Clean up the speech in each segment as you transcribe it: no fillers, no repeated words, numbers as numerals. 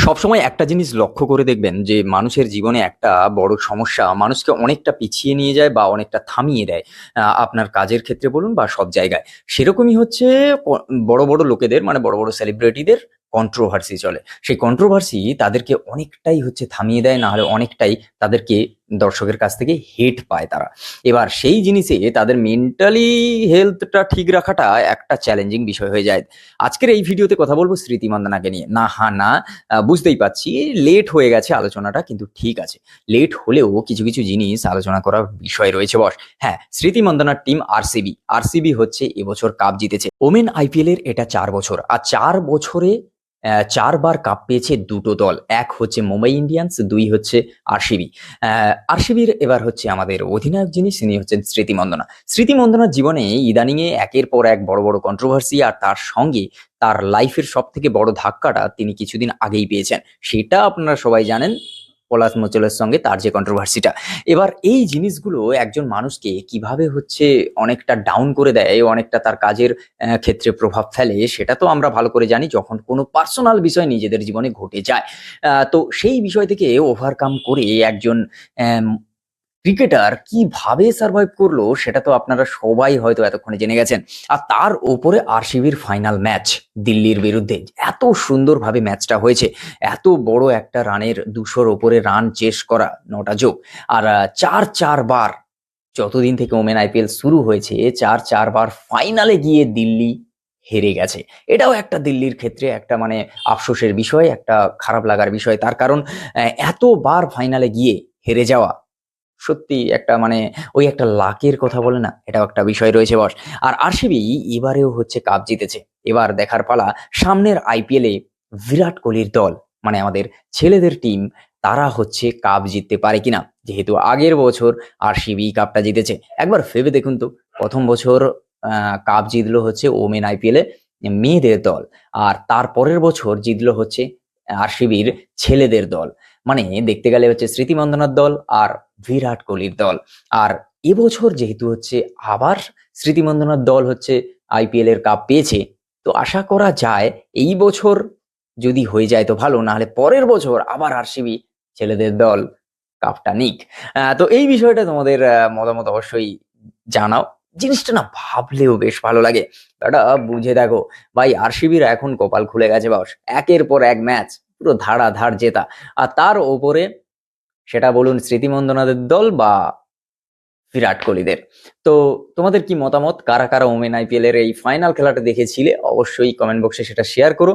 সবসময় একটা জিনিস লক্ষ্য করে দেখবেন যে মানুষের জীবনে একটা বড় সমস্যা মানুষকে অনেকটা পিছিয়ে নিয়ে যায় বা অনেকটা থামিয়ে দেয়। আপনার কাজের ক্ষেত্রে বলুন বা সব জায়গায়। সেরকমই হচ্ছে বড় বড় লোকেদের মানে বড় বড় সেলিব্রিটিদের কন্ট্রোভার্সি চলে। সেই কন্ট্রোভার্সি তাদেরকে অনেকটাই হচ্ছে থামিয়ে দেয়, না হলে অনেকটাই তাদেরকে দর্শকের কাছ থেকে হেট পায় তারা। এবার সেই জিনিসে তাদের মেন্টালি হেলথটা ঠিক রাখাটা একটা চ্যালেঞ্জিং বিষয় হয়ে যায়। আজকের এই ভিডিওতে কথা বলবো স্মৃতি মান্দানাকে নিয়ে। না, বুঝতেই পারছি লেট হয়ে গেছে আলোচনাটা, কিন্তু ঠিক আছে। লেট হলেও কিছু কিছু জিনিস আলোচনা করার বিষয় রয়েছে বস। হ্যাঁ, স্মৃতি মান্দানার টিম আরসিবি। আরসিবি হচ্ছে এবছর কাপ জিতেছে। ওমেন আইপিএল এর এটা 4 বছর, আর 4 বছরে 4বার কাপ পেয়েছে দুটো দল। এক হচ্ছে মুম্বাই ইন্ডিয়ান্স, দুই হচ্ছে আরসিবি। আরসিবির এবার হচ্ছে আমাদের অধিনায়ক যিনি, তিনি হচ্ছেন স্মৃতি মন্দনা। স্মৃতি মন্দনার জীবনে ইদানিং এ একের পর এক বড় বড় কন্ট্রোভার্সি, আর তার সঙ্গে তার লাইফের সব থেকে বড় ধাক্কাটা তিনি কিছুদিন আগেই পেয়েছেন। সেটা আপনারা সবাই জানেন, পলাশ মোচলের সঙ্গে তার যে কন্ট্রোভার্সিটা। এবার এই জিনিসগুলো একজন মানুষকে কিভাবে হচ্ছে অনেকটা ডাউন করে দেয়, অনেকটা তার কাজের ক্ষেত্রে প্রভাব ফেলে, সেটা তো আমরা ভালো করে জানি যখন কোনো পার্সোনাল বিষয় নিজেদের জীবনে ঘটে যায়। তো সেই বিষয় থেকে ওভারকাম করে একজন ক্রিকেটার কিভাবে সার্ভাইভ করলো সেটা তো আপনারা সবাই হয়তো এতক্ষণে জেনে গেছেন। আর তার উপরে আরসিবির ফাইনাল ম্যাচ দিল্লির বিরুদ্ধে এত সুন্দরভাবে ম্যাচটা হয়েছে। এত বড় একটা রানের 200-র ওপরে রান চেস করা, 9টা যোগ। আর 4 বার যতদিন থেকে ওমেন আইপিএল শুরু হয়েছে, 4 বার ফাইনালে গিয়ে দিল্লি হেরে গেছে। এটাও একটা দিল্লির ক্ষেত্রে একটা মানে আফসোসের বিষয়, একটা খারাপ লাগার বিষয়। তার কারণ এতবার ফাইনালে গিয়ে হেরে যাওয়া সত্যি একটা মানে ওই একটা লাকের কথা বলে না, এটাও একটা বিষয় রয়েছে বস। আর আরসিবি এবারেও হচ্ছে কাপ জিতেছে। এবার দেখার পালা সামনের আইপিএলে বিরাট কোহলির দল, মানে আমাদের ছেলেদের টিম, তারা হচ্ছে কাপ জিততে পারে কিনা। যেহেতু আগের বছর আরসিবি কাপটা জিতেছে, একবার ভেবে দেখুন তো, প্রথম বছর কাপ জিতলো হচ্ছে ওমেন আইপিএলে মেয়েদের দল, আর তার পরের বছর জিতলো হচ্ছে আরসিবির ছেলেদের দল। মানে দেখতে গেলে হচ্ছে স্মৃতি মন্দনার দল আর বিরাট কোহলির দল। আর এবছর যেহেতু হচ্ছে আবার স্মৃতি মন্দনার দল হচ্ছে আইপিএল এর কাপ পেয়েছে, তো আশা করা যায় এই বছর যদি হয়ে যায় তো ভালো, না হলে পরের বছর আবার আরসিবি ছেলেদের দল কাপটা নিক। তো এই বিষয়টা তোমাদের মতামত অবশ্যই জানাও। জিনিসটা না ভাবলেও বেশ ভালো লাগে। এটা বুঝে দেখো ভাই, আরসিবির এখন কপাল খুলে গেছে বাস, একের পর এক ম্যাচ পুরো ধারাধার জেতা। আর তার ওপরে সেটা বলুন স্মৃতিমন্দনাদের দল বা বিরাট কোহলিদের। তো তোমাদের কি মতামত? কারা কারা ওমেন আইপিএল এর এই ফাইনাল খেলাটা দেখেছিলে অবশ্যই কমেন্ট বক্সে সেটা শেয়ার করো,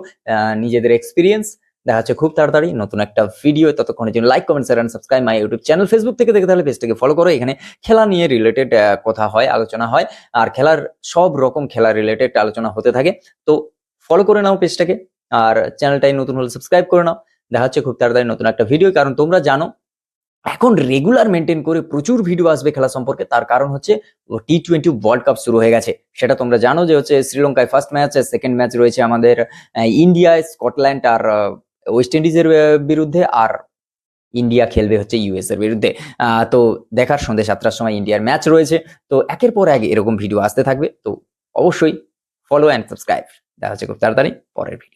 নিজেদের এক্সপিরিয়েন্স। দেখা হচ্ছে খুব তাড়াতাড়ি নতুন একটা ভিডিও। ততক্ষণের জন্য like, comment, share and subscribe my YouTube channel. Facebook থেকে দেখে তাহলে পেজটাকে ফলো করো। এখানে খেলা নিয়ে রিলেটেড কথা হয়, আলোচনা হয়, আর খেলার সব রকম খেলা রিলেটেড আলোচনা হতে থাকে। তো ফলো করে নাও পেজটাকে, আর চ্যানেলটাই নতুন হলে সাবস্ক্রাইব করে নাও। দেখা হচ্ছে খুব তাড়াতাড়ি নতুন একটা ভিডিও। কারণ তোমরা জানো এখন রেগুলার মেনটেন করে প্রচুর ভিডিও আসবে খেলা সম্পর্কে, তার কারণ হচ্ছে টি20 ওয়ার্ল্ড কাপ শুরু হয়ে গেছে। সেটা তোমরা জানো যে হচ্ছে শ্রীলঙ্কায় ফার্স্ট ম্যাচ, সেকেন্ড ম্যাচ রয়েছে আমাদের ইন্ডিয়ায় স্কটল্যান্ড আর ওয়েস্ট ইন্ডিজের বিরুদ্ধে, আর ইন্ডিয়া খেলবে হচ্ছে ইউএস এর বিরুদ্ধে। তো দেখার সন্ধ্যে 7টার সময় ইন্ডিয়ার ম্যাচ রয়েছে। তো একের পর এক এরকম ভিডিও আসতে থাকবে, তো অবশ্যই ফলো অ্যান্ড সাবস্ক্রাইব। দেখা হচ্ছে খুব তাড়াতাড়ি পরের ভিডিও।